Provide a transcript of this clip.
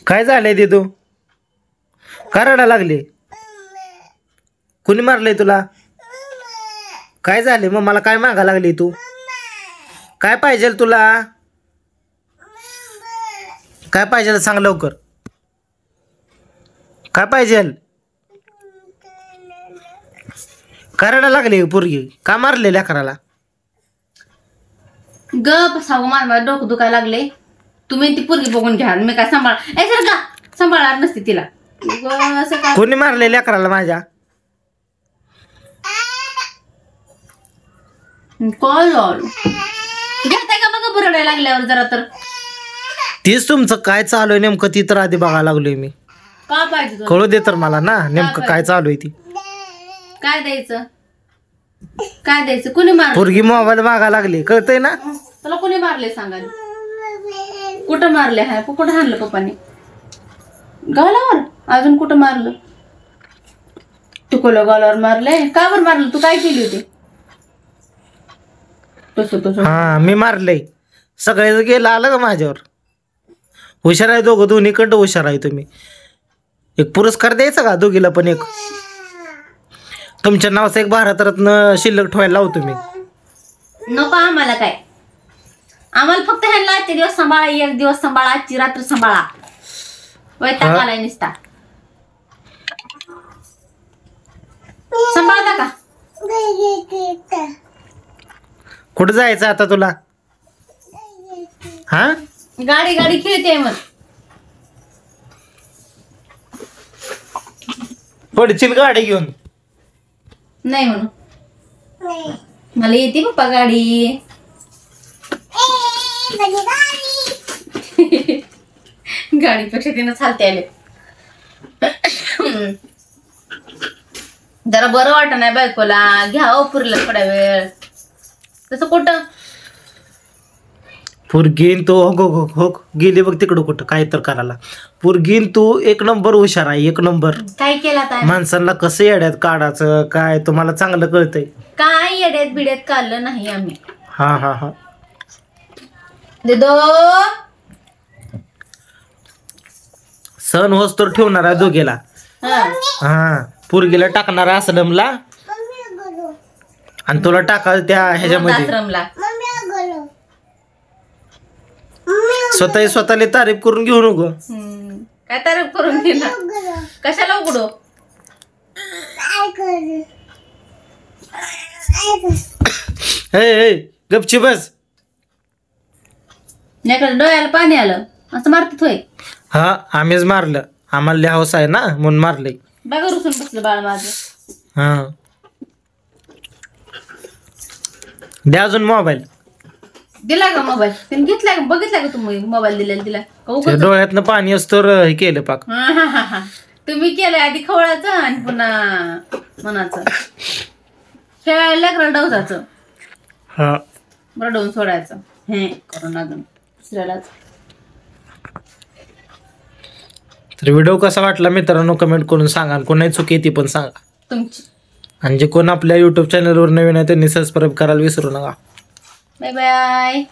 काय झालंय ते तू का रडायला लागली? कुणी मारलंय तुला? काय झाले मग मला काय मागा लागली तू? काय पाहिजे तुला? काय पाहिजे सांग लवकर. काय पाहिजे? का रडायला लागली पोरगी? का मारले लेकराला? गप सावं माझं डोकं दुखायला लागले. तुम्ही ती पोरगी बघून घ्या. मी काय सांभाळणार नसते तिला. कोणी मारले लेकराला माझ्या? कॉल घेताय का बघा रडायला लागल्यावर जरा तर. तीच तुमचं काय चालू आहे नेमकं ती तर आधी बघायला लागलोय मी. का पाहिजे कळू दे तर मला ना नेमकं काय चालू आहे ती. काय द्यायचं? काय द्यायचं? कुणी मारलं? पोरगी मोबाईल मागा लागली कळतंय ना? तुला कुणी मारले सांगा? कुठं मारले? हाय कुठं हाणलं पप्पाने? गालावर? अजून कुठं मारलं? तुकोला गालावर मारले? का बरं मारलं? तू काय केली होती? हा मी मारलंय. सगळे गेलं आलं का माझ्यावर? हुशार आहे दोघं दोन्हीकडं हुशार आहे तुम्ही. एक पुरस्कार द्यायचा का दोघीला पण एक? तुमच्या नावाचा एक भारतरत्न शिल्लक ठेवायला लावतो मी. नको आम्हाला काय. आम्हाला फक्त ह्यांना आजचे दिवस सांभाळा. एक दिवस सांभाळा. आजची रात्र सांभाळा. वैताग आलाय नुसता. सांभाळता का? कुठं जायचं आता तुला? हा गाडी गाडी खेळते मग. पडशील गाडी घेऊन. नाही म्हणून मला येते पप्पा गाडी. गाडीपेक्षा तिनं चालते आले. जरा बरं वाटत नाही बायकोला. घ्या पुरलं थोड्या वेळ. तसं कुठं पोरगीन तो हो गेली बघ तिकडं कुठं काय तर करायला. पोरगीन तू एक नंबर हुशार आहे. एक नंबर. काय केलं आता? माणसांना कसं येड्यात काढायचं काय तुम्हाला चांगलं कळतंय. काय येड्यात बिड्यात काढलं नाही आम्ही. हा हा हा दिदो सण होस तर ठेवणार आहे दोघीला. हा पोरगीला टाकणार आश्रमला आणि तुला टाका त्या ह्याच्यामध्ये. स्वतःला तारीफ करून घेऊ नको. काय तारीफ करून घेणार? कशाला उघडू? हे गपची बस. डोळ्याला पाणी आलं असं मारतात होय? हा आम्हीच मारलं. आम्हाला लय हौस आहे ना म्हणून मारलंय. बघा रुसून बसलं बाळ माझं. हा द्या अजून मोबाईल. दिला का मोबाईल? तिने घेतला का? बघितला का तुम्ही मोबाईल दिलेला तिला? डोळ्यातनं पाणी असतो हे केलं पाक. तुम्ही केलंय आधी खवळाचं आणि पुन्हा मनाचं खेळायला रडवताचं. हा रडवून सोडायचं हे करून अजून दुसऱ्यालाच. तर व्हिडिओ कसा वाटला मित्रांनो कमेंट करून सांगा. कोणाची चुकी आहे ती पण सांगा तुमची. आणि जे कोण आपल्या युट्यूब चॅनलवर नवीन आहे त्यांनी सबस्क्राईब करायला विसरू नका. Bye bye.